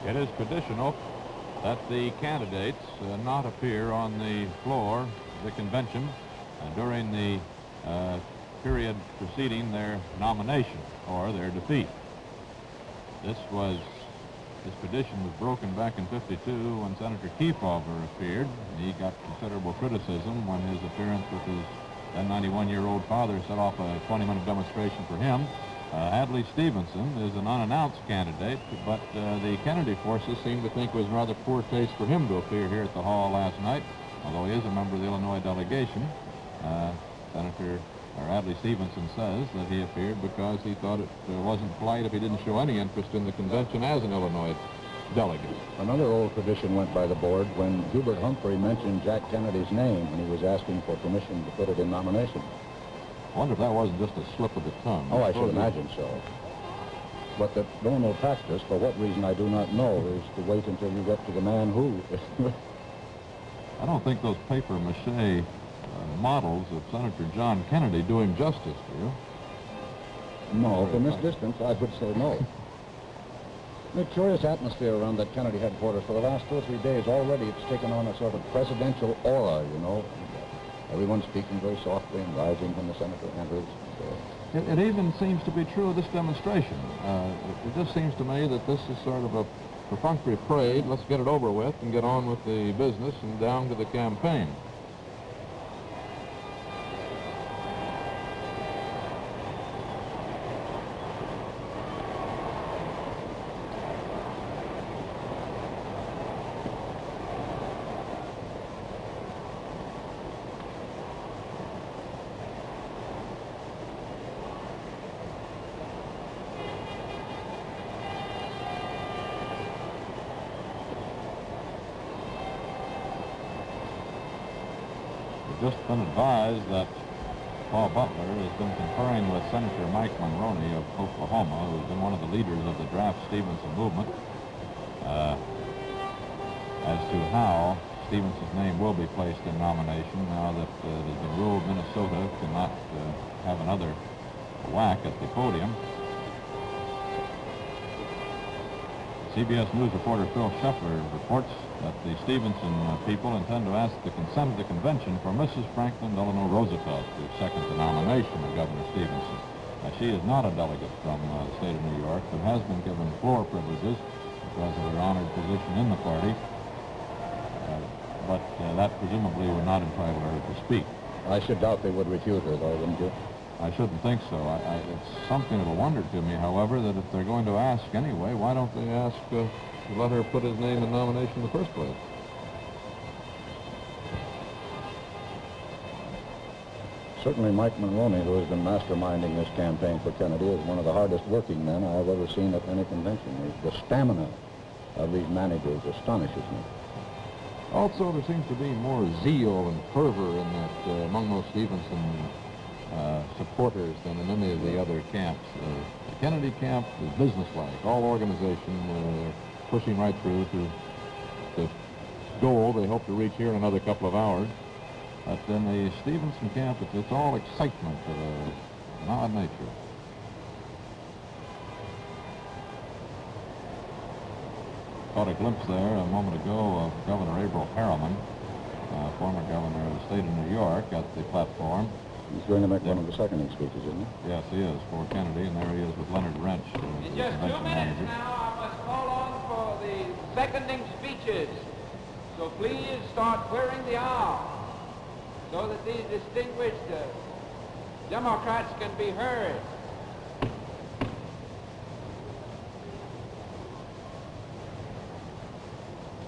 It is traditional that the candidates not appear on the floor of the convention during the period preceding their nomination or their defeat. This tradition was broken back in '52 when Senator Kefauver appeared. He got considerable criticism when his appearance with his then 91-year-old father set off a 20-minute demonstration for him. Adlai Stevenson is an unannounced candidate, but the Kennedy forces seem to think it was rather poor taste for him to appear here at the hall last night, although he is a member of the Illinois delegation. Adlai Stevenson says that he appeared because he thought it wasn't polite if he didn't show any interest in the convention as an Illinois delegate. Another old tradition went by the board when Hubert Humphrey mentioned Jack Kennedy's name when he was asking for permission to put it in nomination. I wonder if that wasn't just a slip of the tongue. Oh, I should imagine so. But the normal practice, for what reason I do not know, is to wait until you get to the man who. I don't think those papier-mâché models of Senator John Kennedy do him justice, do you? No, from this distance, I would say no. The curious atmosphere around that Kennedy headquarters for the last 2 or 3 days. Already it's taken on a sort of presidential aura, you know. Everyone's speaking very softly and rising when the senator enters. It even seems to be true of this demonstration. It just seems to me that this is sort of a perfunctory parade. Let's get it over with and get on with the business and down to the campaign. Just been advised that Paul Butler has been conferring with Senator Mike Mulroney of Oklahoma, who's been one of the leaders of the draft Stevenson movement, as to how Stevenson's name will be placed in nomination now that it has been ruled Minnesota cannot have another whack at the podium. CBS News reporter Phil Scheffler reports that the Stevenson people intend to ask the consent of the convention for Mrs. Franklin Delano Roosevelt to second the nomination of Governor Stevenson. She is not a delegate from the state of New York, but has been given floor privileges because of her honored position in the party. But that presumably would not entitle her to speak. I should doubt they would refuse her, though, wouldn't you? I shouldn't think so. It's something of a wonder to me, however, that if they're going to ask anyway, why don't they ask to let her put his name in nomination in the first place? Certainly Mike Mulroney, who has been masterminding this campaign for Kennedy, is one of the hardest working men I have ever seen at any convention. The stamina of these managers astonishes me. Also, there seems to be more zeal and fervor in that among those Stevenson supporters than in any of the other camps. The Kennedy camp is businesslike. All organization, they're pushing right through to the goal they hope to reach here in another couple of hours. But in the Stevenson camp, it's all excitement of an odd nature. Caught a glimpse there a moment ago of Governor Averell Harriman, former governor of the state of New York, at the platform. He's going to make one of the seconding speeches, isn't he? Yes, he is, for Kennedy, and there he is with Leonard Wrench. In just 2 minutes now, I must call on for the seconding speeches. So please start clearing the aisle so that these distinguished Democrats can be heard.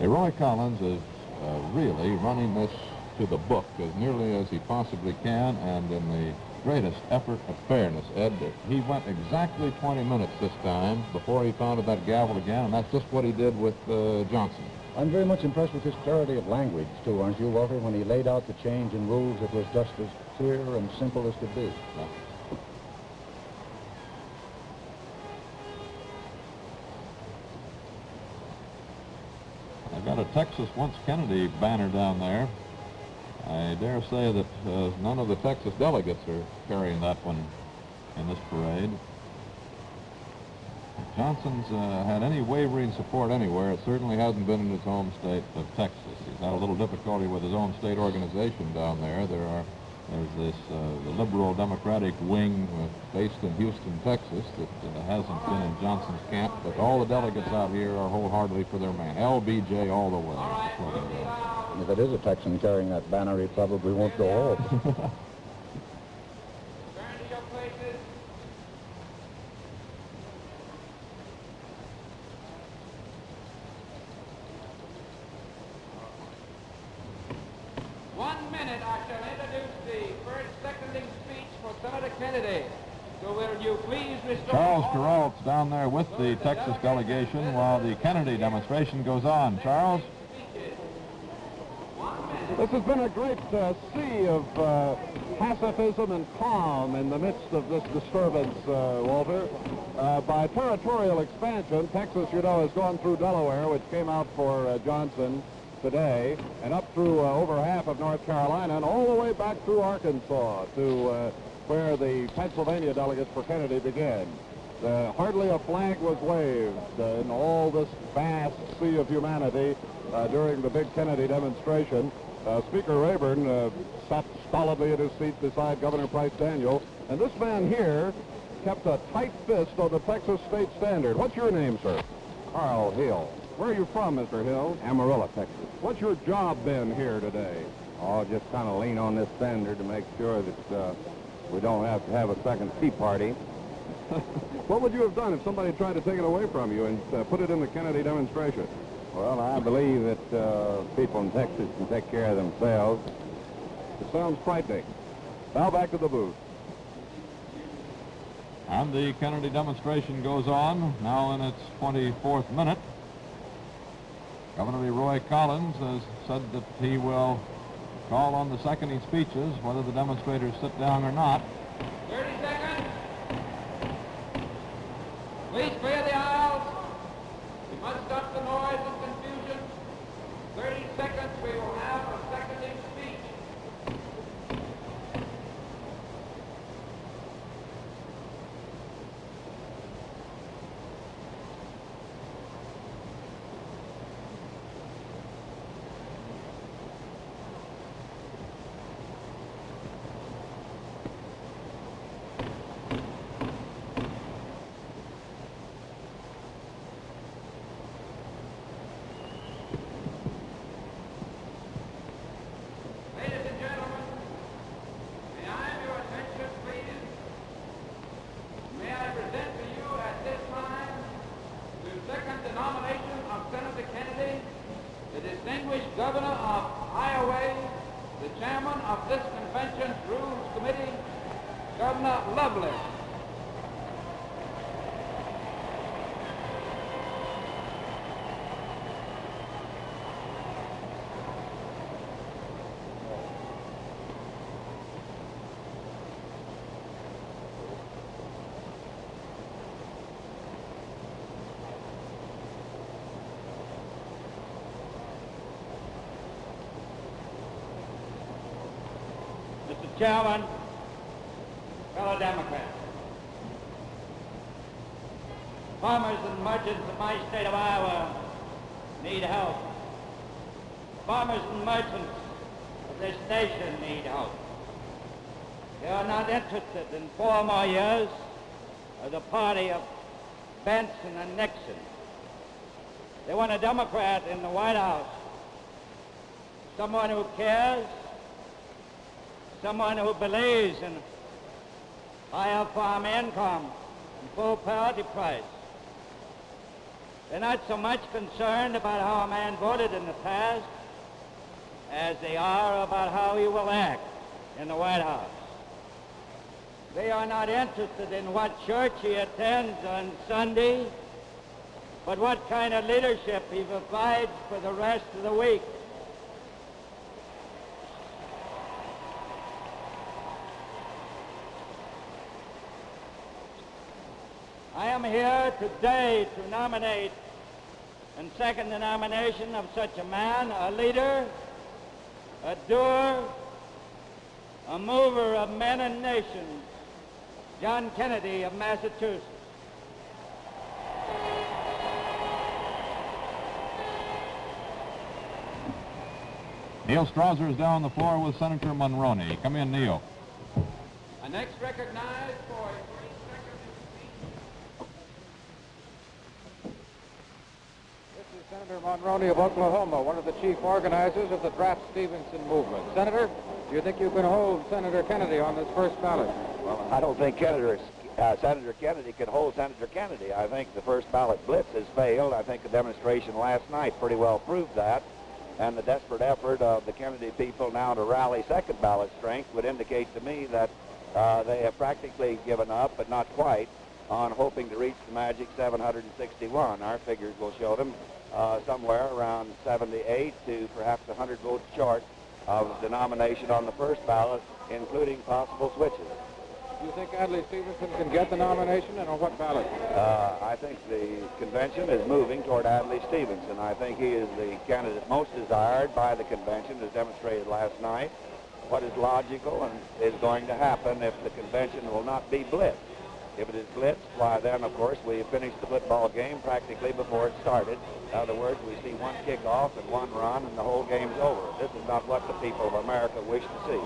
Roy Collins is really running this to the book as nearly as he possibly can, and in the greatest effort of fairness. Ed, he went exactly 20 minutes this time before he pounded that gavel again, and that's just what he did with Johnson. I'm very much impressed with his clarity of language, too, aren't you, Walter? When he laid out the change in rules, it was just as clear and simple as could be. Yeah. I've got a Texas Once Kennedy banner down there. I dare say that none of the Texas delegates are carrying that one in this parade. Johnson's had any wavering support anywhere. It certainly hasn't been in his home state of Texas. He's had a little difficulty with his own state organization down there. There's this the liberal Democratic wing based in Houston, Texas, that hasn't been in Johnson's camp, but all the delegates out here are wholeheartedly for their man. LBJ all the way. If it is a Texan carrying that banner, he probably won't go home. Turn to your places. One minute, I shall introduce the first seconding speech for Senator Kennedy. So will you please restore... Charles Perrault's down there with the Texas delegation while the Kennedy demonstration goes on. Charles? This has been a great sea of pacifism and calm in the midst of this disturbance, Walter. By territorial expansion, Texas, you know, has gone through Delaware, which came out for Johnson today, and up through over half of North Carolina, and all the way back through Arkansas to where the Pennsylvania delegates for Kennedy began. Hardly a flag was waved in all this vast sea of humanity during the big Kennedy demonstration. Speaker Rayburn sat stolidly at his seat beside Governor Price Daniel, and this man here kept a tight fist on the Texas state standard. What's your name, sir? Carl Hill, Where are you from, Mr. Hill? Amarillo, Texas. What's your job been here today? Oh, just kind of lean on this standard to make sure that we don't have to have a second Tea Party. What would you have done if somebody tried to take it away from you and put it in the Kennedy demonstration? Well, I believe that people in Texas can take care of themselves. It sounds frightening. Now back to the booth. And the Kennedy demonstration goes on, now in its 24th minute. Governor Leroy Collins has said that he will call on the seconding speeches, whether the demonstrators sit down or not. 30 seconds. Please clear the aisles. We must stop the noise and confusion. 30 seconds, we will have a seconding speech. Ladies and gentlemen, may I have your attention, please? May I present to you at this time to second the nomination of Senator Kennedy, the distinguished governor of Iowa, the chairman of this convention's Rules Committee, Governor Lovely. Mr. Chairman, fellow Democrats, farmers and merchants of my state of Iowa need help. Farmers and merchants of this nation need help. They are not interested in 4 more years of the party of Benson and Nixon. They want a Democrat in the White House, someone who cares, someone who believes in higher farm income and full parity price. They're not so much concerned about how a man voted in the past as they are about how he will act in the White House. They are not interested in what church he attends on Sunday, but what kind of leadership he provides for the rest of the week. I am here today to nominate and second the nomination of such a man, a leader, a doer, a mover of men and nations, John Kennedy of Massachusetts. Neil Strasser is down on the floor with Senator Monroney. Come in, Neil. I next recognize for a brief seconding speech. This is Senator Monroney of Oklahoma, one of the chief organizers of the Draft Stevenson movement. Senator, do you think you can hold Senator Kennedy on this first ballot? Well, I don't think Senator Kennedy can hold Senator Kennedy. I think the first ballot blitz has failed. I think the demonstration last night pretty well proved that. And the desperate effort of the Kennedy people now to rally second ballot strength would indicate to me that they have practically given up, but not quite, on hoping to reach the magic 761. Our figures will show them somewhere around 78 to perhaps 100 votes short of the nomination on the first ballot, including possible switches. Do you think Adlai Stevenson can get the nomination, and on what ballot? I think the convention is moving toward Adlai Stevenson. I think he is the candidate most desired by the convention, as demonstrated last night. What is logical and is going to happen if the convention will not be blitzed? If it is blitzed, why then, of course, we finish the football game practically before it started. In other words, we see one kickoff and one run, and the whole game's over. This is not what the people of America wish to see.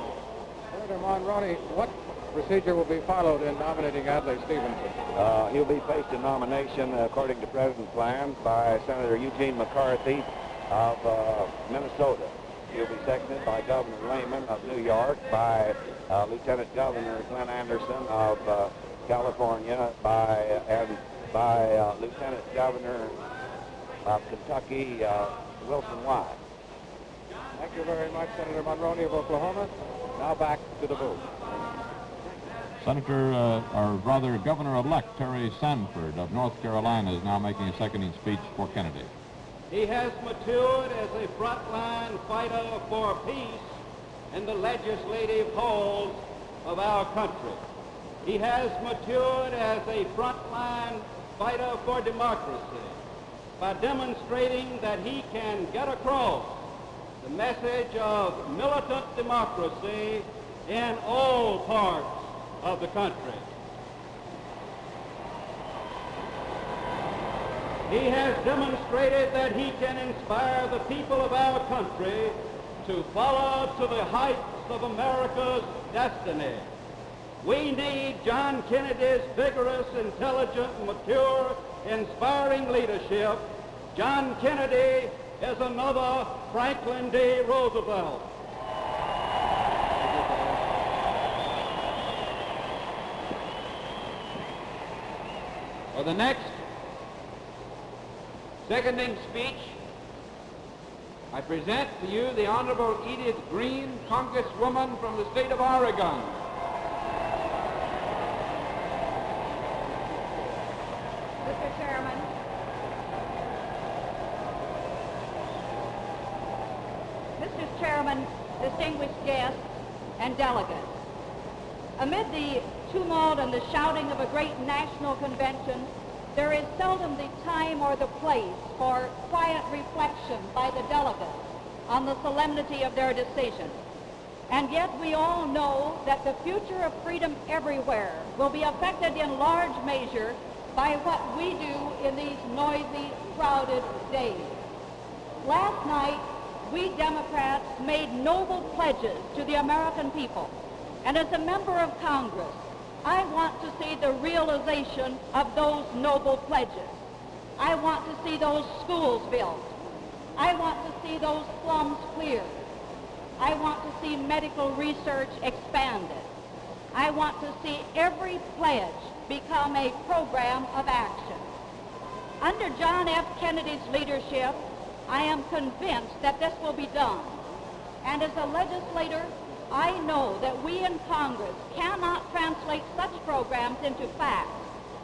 Senator Monroney, what procedure will be followed in nominating Adlai Stevenson? He'll be faced in nomination, according to President plans, by Senator Eugene McCarthy of Minnesota. He'll be seconded by Governor Lehman of New York, by Lieutenant Governor Glenn Anderson of California, by Lieutenant Governor of Kentucky, Wilson White. Thank you very much, Senator Monroney of Oklahoma. Now back to the booth. Governor-elect Terry Sanford of North Carolina is now making a seconding speech for Kennedy. He has matured as a frontline fighter for peace in the legislative halls of our country. He has matured as a frontline fighter for democracy by demonstrating that he can get across the message of militant democracy in all parts of the country. He has demonstrated that he can inspire the people of our country to follow to the heights of America's destiny. We need John Kennedy's vigorous, intelligent, mature, inspiring leadership. John Kennedy is another Franklin D. Roosevelt. For the next seconding speech, I present to you the Honorable Edith Green, Congresswoman from the state of Oregon. Mr. Chairman, Mr. Chairman, distinguished guests and delegates, amid the tumult and the shouting of a great national convention, there is seldom the time or the place for quiet reflection by the delegates on the solemnity of their decision. And yet we all know that the future of freedom everywhere will be affected in large measure by what we do in these noisy, crowded days. Last night, we Democrats made noble pledges to the American people. And as a member of Congress, I want to see the realization of those noble pledges. I want to see those schools built. I want to see those slums cleared. I want to see medical research expanded. I want to see every pledge become a program of action. Under John F. Kennedy's leadership, I am convinced that this will be done. And as a legislator, I know that we in Congress cannot translate such programs into facts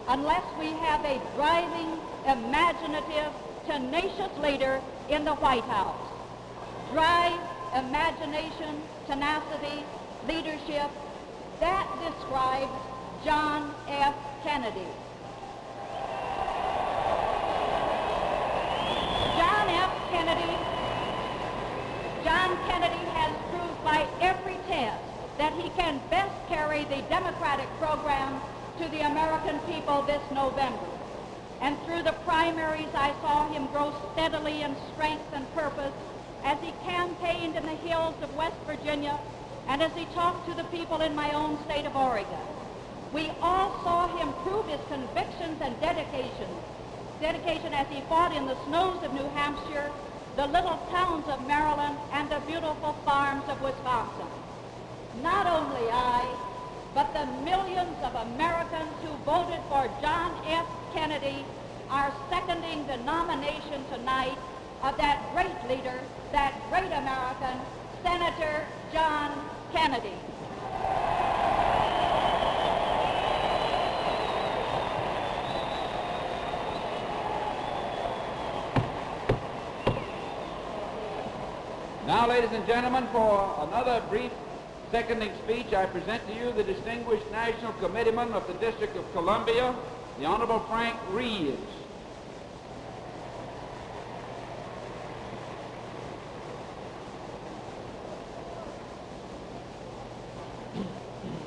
unless we have a driving, imaginative, tenacious leader in the White House. Drive, imagination, tenacity, leadership, that describes John F. Kennedy. John Kennedy has proved by every test that he can best carry the Democratic program to the American people this November. And through the primaries, I saw him grow steadily in strength and purpose as he campaigned in the hills of West Virginia and as he talked to the people in my own state of Oregon. We all saw him prove his convictions and dedication as he fought in the snows of New Hampshire, the little towns of Maryland, and the beautiful farms of Wisconsin. Not only I, but the millions of Americans who voted for John F. Kennedy are seconding the nomination tonight of that great leader, that great American, Senator John Kennedy. Now, ladies and gentlemen, for another brief seconding speech, I present to you the distinguished National Committeeman of the District of Columbia, the Honorable Frank Reeves.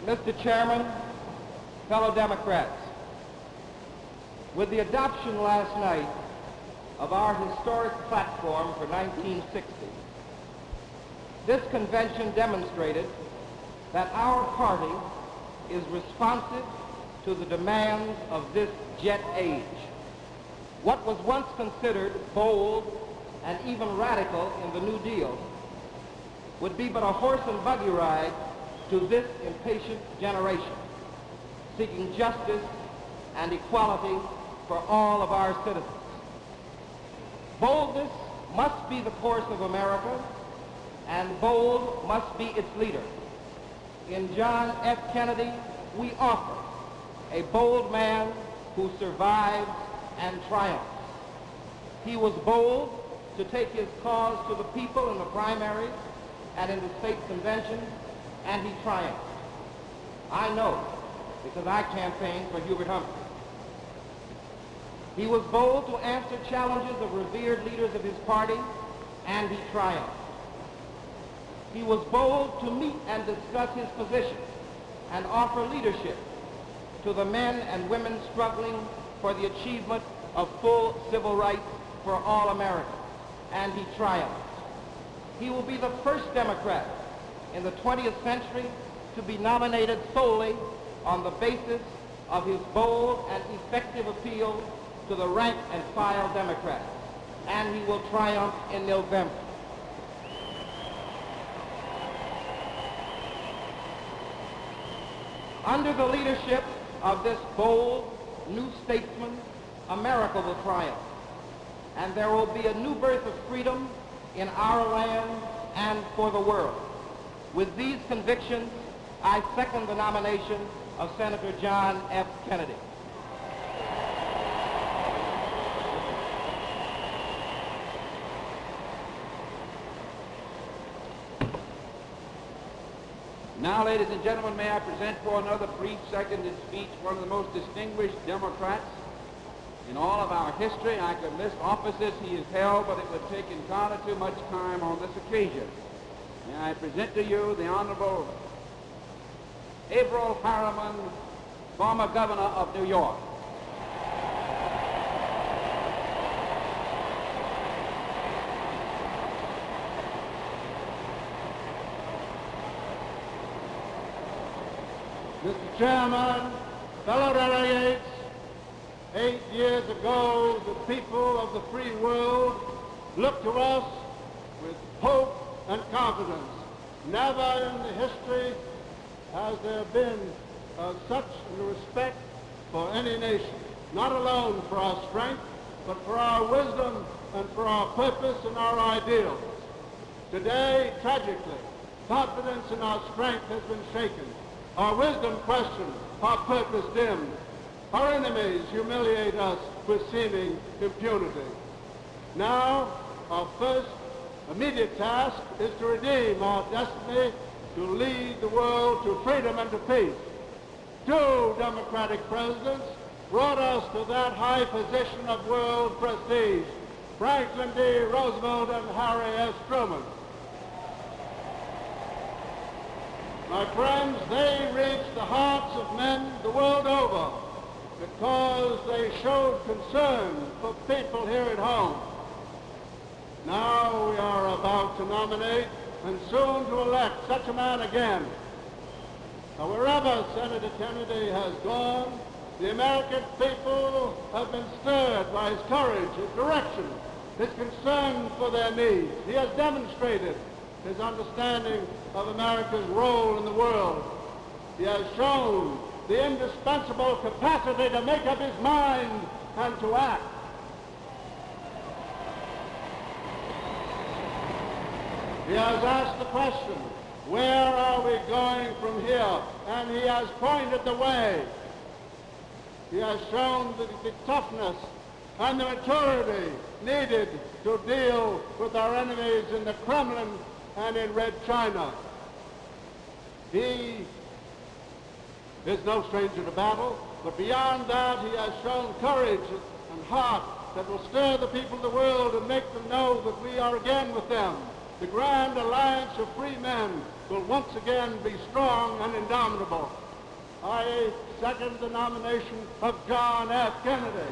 Mr. Chairman, fellow Democrats, with the adoption last night of our historic platform for 1960, this convention demonstrated that our party is responsive to the demands of this jet age. What was once considered bold and even radical in the New Deal would be but a horse and buggy ride to this impatient generation, seeking justice and equality for all of our citizens. Boldness must be the course of America, and bold must be its leader. In John F. Kennedy, we offer a bold man who survives and triumphs. He was bold to take his cause to the people in the primaries and in the state convention, and he triumphed. I know, because I campaigned for Hubert Humphrey. He was bold to answer challenges of revered leaders of his party, and he triumphed. He was bold to meet and discuss his position and offer leadership to the men and women struggling for the achievement of full civil rights for all Americans, and he triumphed. He will be the first Democrat in the 20th century to be nominated solely on the basis of his bold and effective appeal to the rank and file Democrats, and he will triumph in November. Under the leadership of this bold new statesman, America will triumph, and there will be a new birth of freedom in our land and for the world. With these convictions, I second the nomination of Senator John F. Kennedy. Now, ladies and gentlemen, may I present for another brief seconded speech one of the most distinguished Democrats in all of our history. I could list offices he has held, but it would take entirely too much time on this occasion. May I present to you the Honorable Averell Harriman, former Governor of New York. Mr. Chairman, fellow delegates, 8 years ago, the people of the free world looked to us with hope and confidence. Never in the history has there been such respect for any nation, not alone for our strength, but for our wisdom and for our purpose and our ideals. Today, tragically, confidence in our strength has been shaken. Our wisdom questioned, our purpose dimmed. Our enemies humiliate us with seeming impunity. Now, our first immediate task is to redeem our destiny to lead the world to freedom and to peace. 2 Democratic presidents brought us to that high position of world prestige, Franklin D. Roosevelt and Harry S. Truman. My friends, they reached the hearts of men the world over because they showed concern for people here at home. Now we are about to nominate and soon to elect such a man again. Now, wherever Senator Kennedy has gone, the American people have been stirred by his courage, his direction, his concern for their needs. He has demonstrated his understanding of America's role in the world. He has shown the indispensable capacity to make up his mind and to act. He has asked the question, where are we going from here? And he has pointed the way. He has shown the toughness and the maturity needed to deal with our enemies in the Kremlin and in Red China. He is no stranger to battle, but beyond that, he has shown courage and heart that will stir the people of the world and make them know that we are again with them. The grand alliance of free men will once again be strong and indomitable. I second the nomination of John F. Kennedy.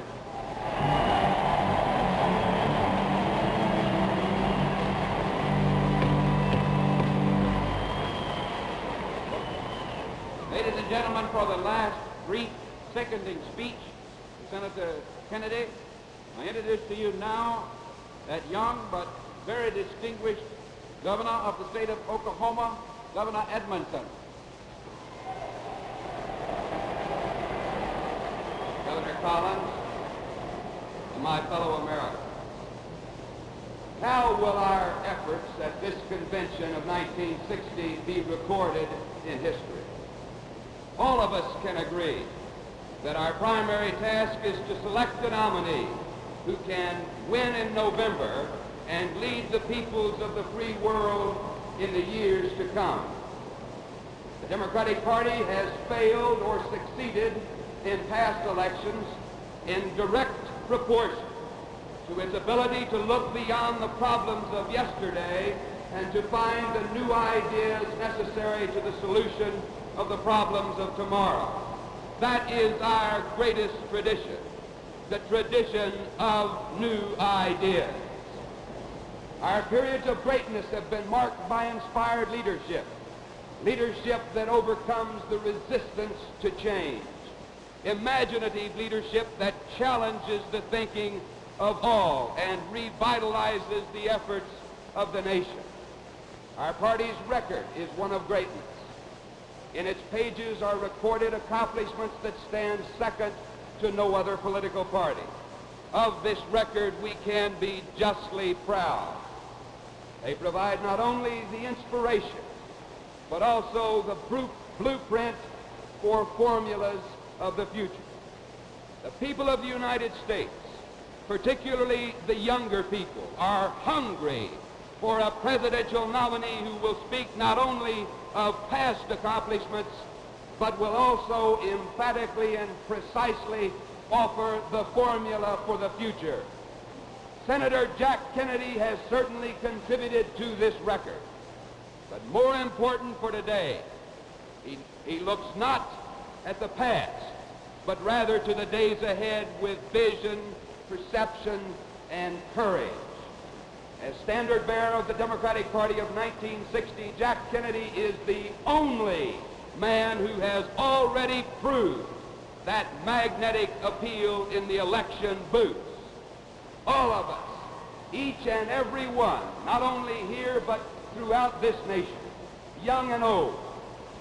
Ladies and gentlemen, for the last brief seconding speech of Senator Kennedy, I introduce to you now that young but very distinguished governor of the state of Oklahoma, Governor Edmondson. Governor Collins, and my fellow Americans. How will our efforts at this convention of 1960 be recorded in history? All of us can agree that our primary task is to select a nominee who can win in November and lead the peoples of the free world in the years to come. The Democratic Party has failed or succeeded in past elections in direct proportion to its ability to look beyond the problems of yesterday and to find the new ideas necessary to the solution of the problems of tomorrow. That is our greatest tradition, the tradition of new ideas. Our periods of greatness have been marked by inspired leadership, leadership that overcomes the resistance to change, imaginative leadership that challenges the thinking of all and revitalizes the efforts of the nation. Our party's record is one of greatness. In its pages are recorded accomplishments that stand second to no other political party. Of this record, we can be justly proud. They provide not only the inspiration, but also the blueprint for formulas of the future. The people of the United States, particularly the younger people, are hungry for a presidential nominee who will speak not only of past accomplishments, but will also emphatically and precisely offer the formula for the future. Senator Jack Kennedy has certainly contributed to this record. But more important for today, he looks not at the past, but rather to the days ahead with vision, perception, and courage. As standard bearer of the Democratic Party of 1960, Jack Kennedy is the only man who has already proved that magnetic appeal in the election booths. All of us, each and every one, not only here but throughout this nation, young and old,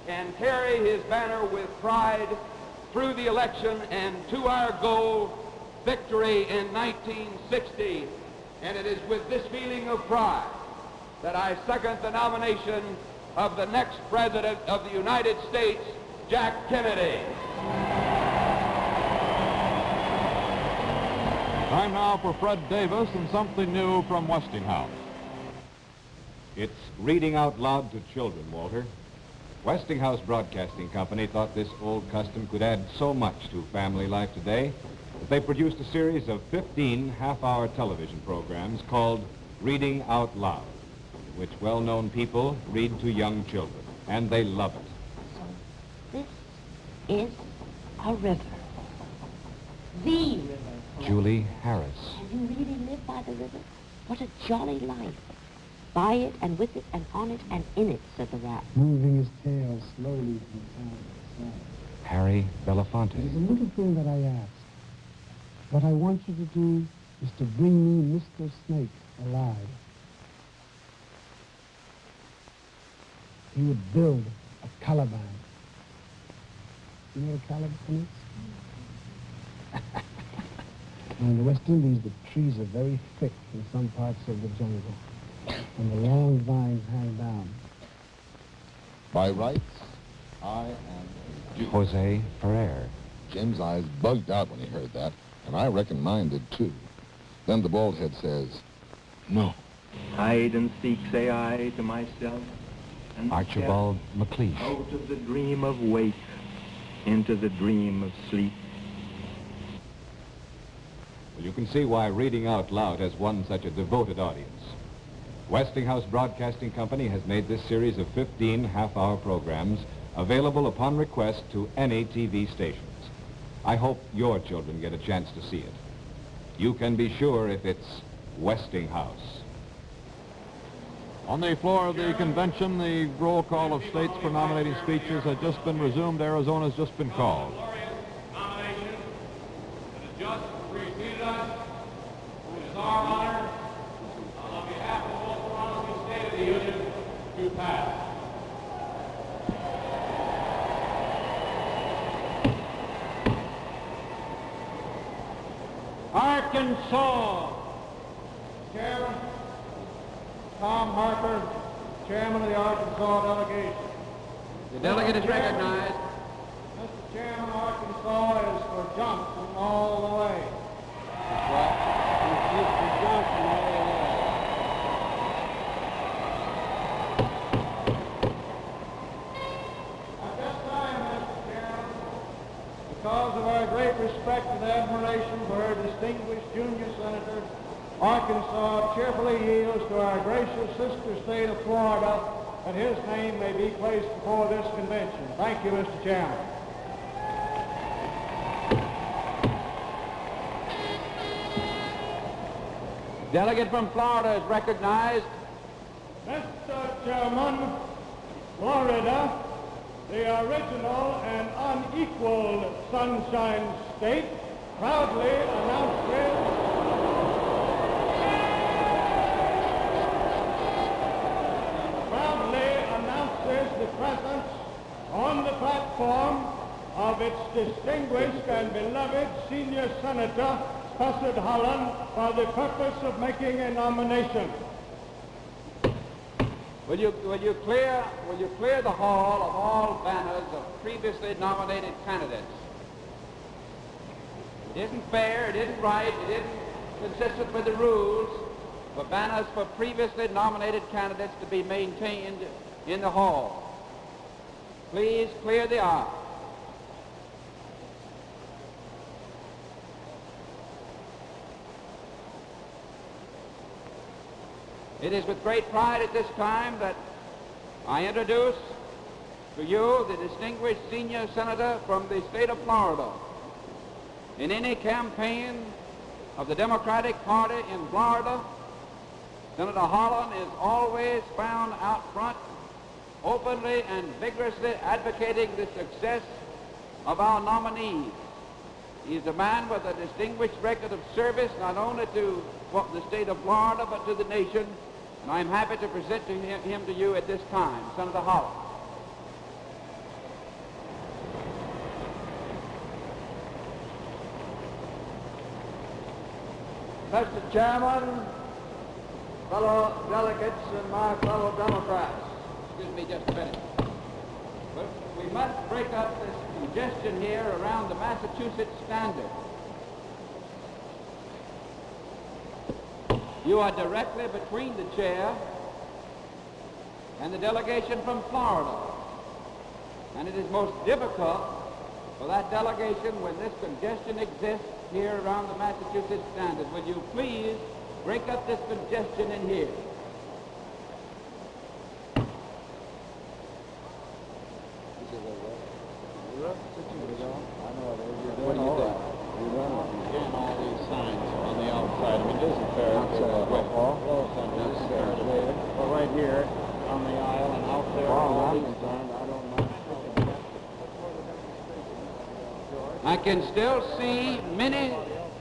can carry his banner with pride through the election and to our goal, victory in 1960. And it is with this feeling of pride that I second the nomination of the next President of the United States, Jack Kennedy. Time now for Fred Davis and something new from Westinghouse. It's reading out loud to children, Walter. Westinghouse Broadcasting Company thought this old custom could add so much to family life today that they produced a series of 15 half-hour television programs called Reading Out Loud, in which well-known people read to young children, and they love it. So this is a river. The river. Julie Harris. And you really live by the river? What a jolly life. By it and with it and on it and in it, said the rat. Moving his tail slowly from side to side. Harry Belafonte. There's a little thing that I ask. What I want you to do is to bring me Mr. Snake alive. He would build a calabash. You know what a calabash is? In the West Indies, the trees are very thick in some parts of the jungle, and the long vines hang down. By rights, I am a Jew. Jose Ferrer. Jim's eyes bugged out when he heard that, and I reckon mine did too. Then the bald head says, no. Hide and seek, say I to myself, and Archibald MacLeish. out of the dream of wake into the dream of sleep. Well, you can see why reading out loud has won such a devoted audience. Westinghouse Broadcasting Company has made this series of 15 half-hour programs available upon request to any TV stations. I hope your children get a chance to see it. You can be sure if it's Westinghouse. On the floor of the convention, the roll call of states for nominating speeches has just been resumed. Arizona's just been called. Nomination, and a just preceded us, it is our honor, on behalf of all Toronto State of the Union, to pass. Arkansas. Chairman Tom Harper, Chairman of the Arkansas delegation. The delegate is recognized. Mr. Chairman, Arkansas is for Johnson all the way. Mr. Johnson all the way. At this time, Mr. Chairman, because of our great respect and admiration for our distinguished junior senator, Arkansas cheerfully yields to our gracious sister state of Florida that his name may be placed before this convention. Thank you, Mr. Chairman. Delegate from Florida is recognized. Mr. Chairman, Florida, the original and unequaled Sunshine State, proudly announces the presence on the platform of its distinguished and beloved senior senator, Cussard Holland, for the purpose of making a nomination. Will you clear the hall of all banners of previously nominated candidates? It isn't fair, it isn't right, it isn't consistent with the rules for banners for previously nominated candidates to be maintained in the hall. Please clear the aisle. It is with great pride at this time that I introduce to you the distinguished senior senator from the state of Florida. In any campaign of the Democratic Party in Florida, Senator Holland is always found out front, openly and vigorously advocating the success of our nominees. He is a man with a distinguished record of service not only to the state of Florida but to the nation, and I'm happy to present him to you at this time, Senator Holland. Mr. Chairman, fellow delegates, and my fellow Democrats. Excuse me just a minute. But we must break up this congestion here around the Massachusetts Standard. You are directly between the chair and the delegation from Florida. And it is most difficult for that delegation when this congestion exists here around the Massachusetts Standard. Will you please break up this congestion in here? What do you think? All these signs on the outside. I mean, it isn't fair. I can still see many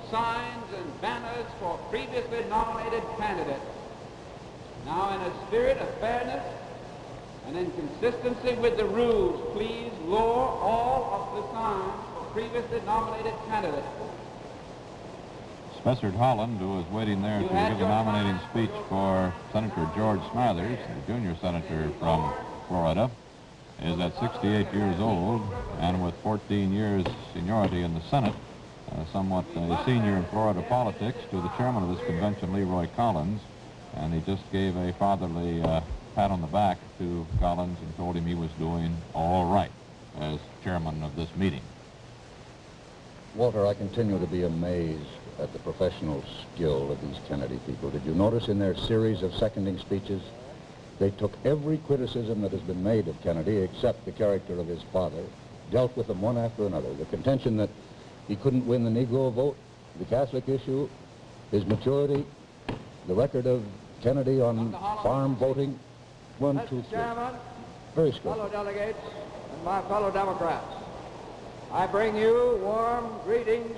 signs and banners for previously nominated candidates. Now, in a spirit of fairness and in consistency with the rules, please lower all of the signs for previously nominated candidates. Spencer Holland, who was waiting there to give a nominating speech for Senator George Smathers, the junior senator from Florida, is at 68 years old and with 14 years seniority in the Senate, somewhat a senior in Florida politics, to the chairman of this convention, Leroy Collins, and he just gave a fatherly pat on the back to Collins and told him he was doing all right as chairman of this meeting. Walter, I continue to be amazed at the professional skill of these Kennedy people. Did you notice in their series of seconding speeches, they took every criticism that has been made of Kennedy, except the character of his father, dealt with them one after another. The contention that he couldn't win the Negro vote, the Catholic issue, his maturity, the record of Kennedy on farm voting, one, two, three. Chairman, Very skillful. fellow delegates, and my fellow Democrats, I bring you warm greetings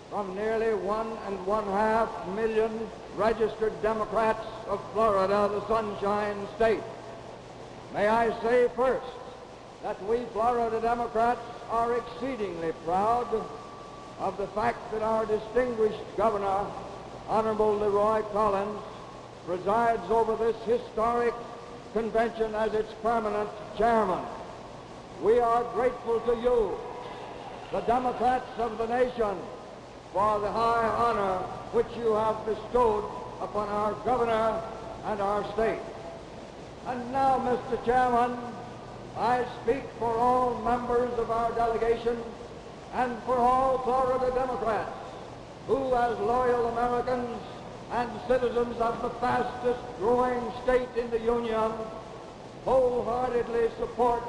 from nearly 1.5 million registered Democrats of Florida, the Sunshine State. May I say first that we Florida Democrats are exceedingly proud of the fact that our distinguished governor, Honorable Leroy Collins, presides over this historic convention as its permanent chairman. We are grateful to you, the Democrats of the nation, for the high honor which you have bestowed upon our governor and our state. And now, Mr. Chairman, I speak for all members of our delegation and for all Florida Democrats who, as loyal Americans and citizens of the fastest growing state in the Union, wholeheartedly support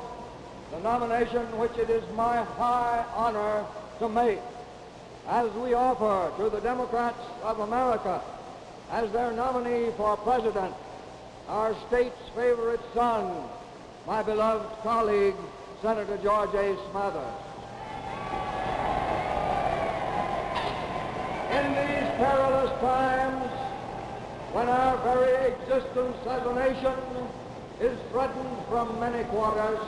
the nomination which it is my high honor to make, as we offer to the Democrats of America as their nominee for president our state's favorite son, my beloved colleague, Senator George A. Smathers. In these perilous times, when our very existence as a nation is threatened from many quarters,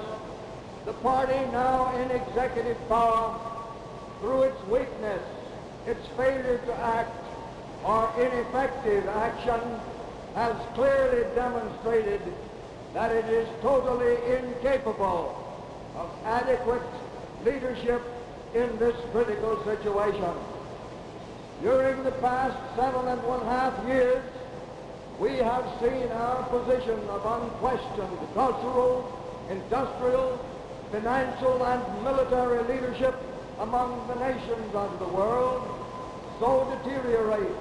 the party now in executive power, through its weakness, its failure to act, or ineffective action, has clearly demonstrated that it is totally incapable of adequate leadership in this critical situation. During the past 7.5 years, we have seen our position of unquestioned cultural, industrial, financial, and military leadership among the nations of the world so deteriorate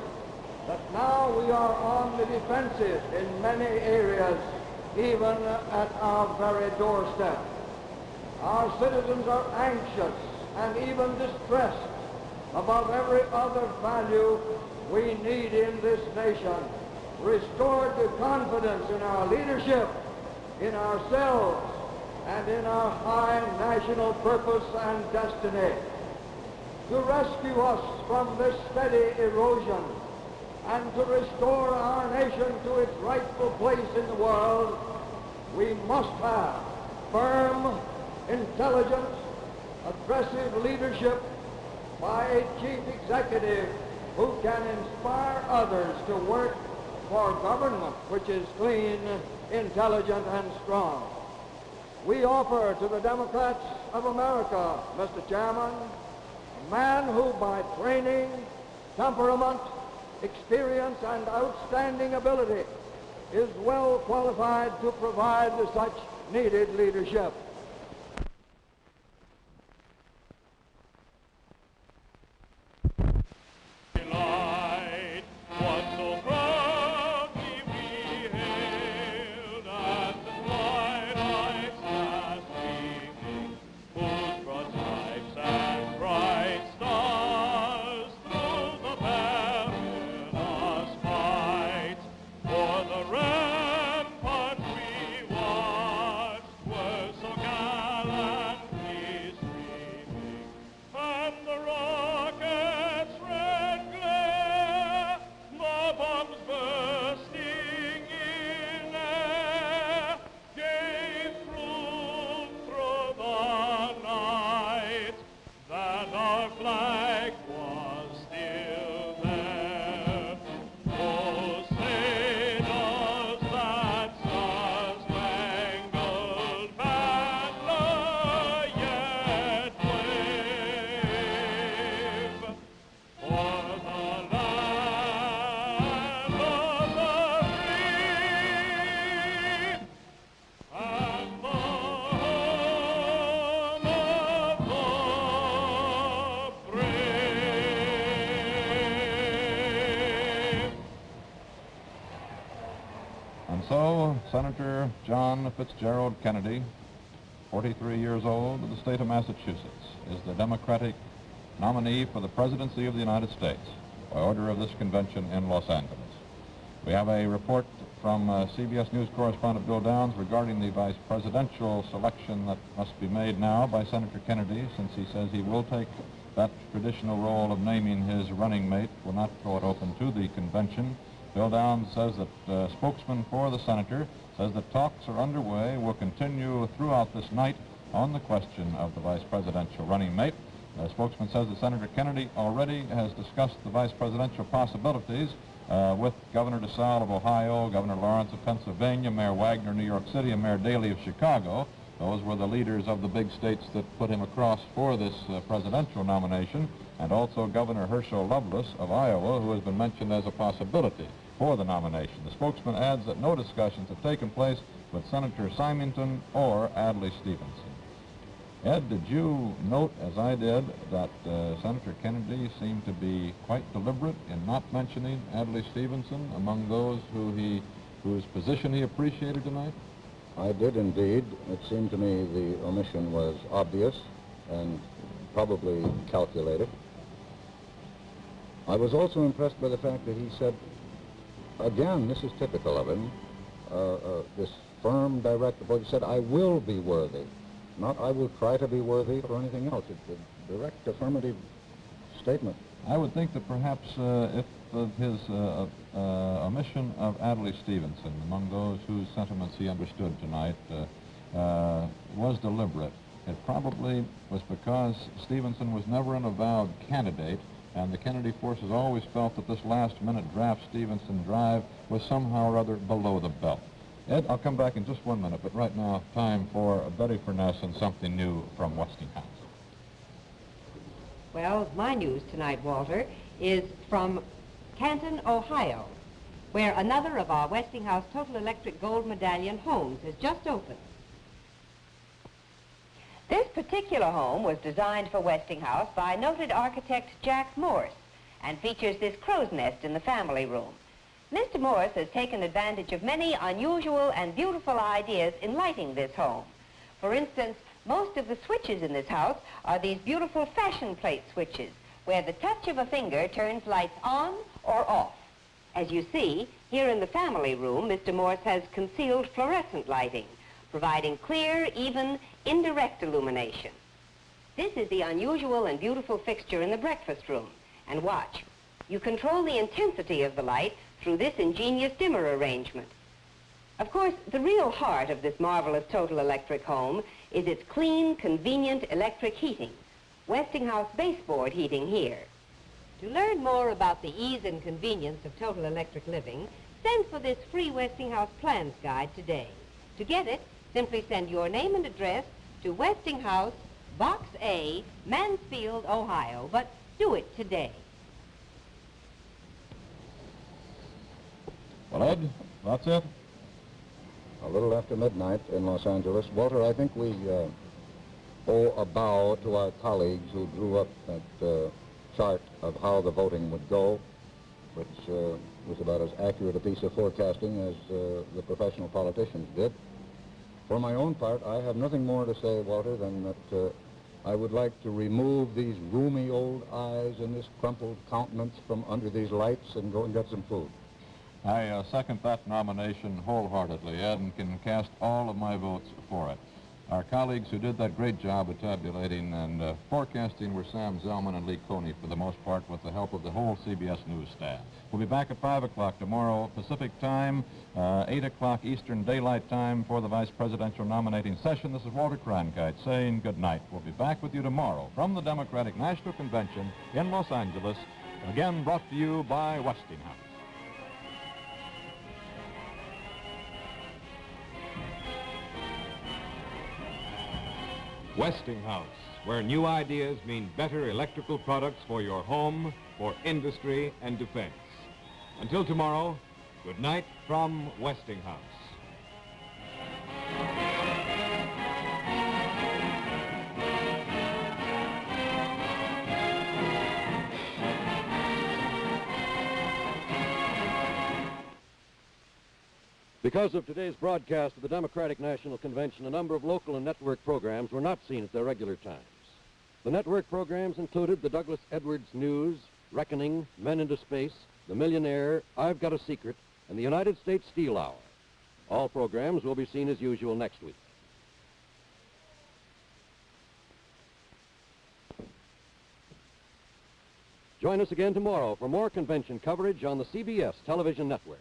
that now we are on the defensive in many areas, even at our very doorstep. Our citizens are anxious and even distressed above every other value we need in this nation, restored to confidence in our leadership, in ourselves, and in our high national purpose and destiny. To rescue us from this steady erosion and to restore our nation to its rightful place in the world, we must have firm, intelligent, aggressive leadership by a chief executive who can inspire others to work for government which is clean, intelligent, and strong. We offer to the Democrats of America, Mr. Chairman, a man who by training, temperament, experience, and outstanding ability is well qualified to provide such needed leadership. So so, Senator John Fitzgerald Kennedy, 43 years old, of the state of Massachusetts, is the Democratic nominee for the presidency of the United States by order of this convention in Los Angeles. We have a report from CBS News correspondent Bill Downs regarding the vice presidential selection that must be made now by Senator Kennedy, since he says he will take that traditional role of naming his running mate, will not throw it open to the convention. Bill Downs says that spokesman for the senator says that talks are underway, will continue throughout this night on the question of the vice presidential running mate. The spokesman says that Senator Kennedy already has discussed the vice presidential possibilities with Governor DeSalle of Ohio, Governor Lawrence of Pennsylvania, Mayor Wagner of New York City, and Mayor Daley of Chicago. Those were the leaders of the big states that put him across for this presidential nomination, and also Governor Herschel Lovelace of Iowa, who has been mentioned as a possibility for the nomination. The spokesman adds that no discussions have taken place with Senator Symington or Adlai Stevenson. Ed, did you note, as I did, that Senator Kennedy seemed to be quite deliberate in not mentioning Adlai Stevenson among those whose position he appreciated tonight? I did indeed. It seemed to me the omission was obvious and probably calculated. I was also impressed by the fact that he said, again, this is typical of him, this firm, direct approach. He said, I will be worthy. Not, I will try to be worthy or anything else. It's a direct affirmative statement. I would think that perhaps if his omission of Adlai Stevenson among those whose sentiments he understood tonight was deliberate, it probably was because Stevenson was never an avowed candidate, and the Kennedy forces always felt that this last-minute draft Stevenson drive was somehow or other below the belt. Ed, I'll come back in just 1 minute, but right now, time for Betty Furness and something new from Westinghouse. Well, my news tonight, Walter, is from Canton, Ohio, where another of our Westinghouse Total Electric Gold Medallion homes has just opened. This particular home was designed for Westinghouse by noted architect Jack Morse and features this crow's nest in the family room. Mr. Morse has taken advantage of many unusual and beautiful ideas in lighting this home. For instance, most of the switches in this house are these beautiful fashion plate switches, where the touch of a finger turns lights on or off. As you see, here in the family room, Mr. Morse has concealed fluorescent lighting, providing clear, even, indirect illumination. This is the unusual and beautiful fixture in the breakfast room. And watch. You control the intensity of the light through this ingenious dimmer arrangement. Of course, the real heart of this marvelous total electric home is its clean, convenient electric heating. Westinghouse baseboard heating here. To learn more about the ease and convenience of total electric living, send for this free Westinghouse Plans Guide today. To get it, simply send your name and address to Westinghouse, Box A, Mansfield, Ohio, but do it today. Well, Ed, that's it. A little after midnight in Los Angeles. Walter, I think we owe a bow to our colleagues who drew up that chart of how the voting would go, which was about as accurate a piece of forecasting as the professional politicians did. For my own part, I have nothing more to say, Walter, than that I would like to remove these rheumy old eyes and this crumpled countenance from under these lights and go and get some food. I second that nomination wholeheartedly, Ed, and can cast all of my votes for it. Our colleagues who did that great job of tabulating and forecasting were Sam Zellman and Lee Coney, for the most part, with the help of the whole CBS News staff. We'll be back at 5 o'clock tomorrow Pacific time, 8 o'clock Eastern Daylight Time for the vice presidential nominating session. This is Walter Cronkitez saying good night. We'll be back with you tomorrow from the Democratic National Convention in Los Angeles, again brought to you by Westinghouse. Westinghouse, where new ideas mean better electrical products for your home, for industry and defense. Until tomorrow, good night from Westinghouse. Because of today's broadcast of the Democratic National Convention, a number of local and network programs were not seen at their regular times. The network programs included the Douglas Edwards News, Reckoning, Men into Space, The Millionaire, I've Got a Secret, and the United States Steel Hour. All programs will be seen as usual next week. Join us again tomorrow for more convention coverage on the CBS television network.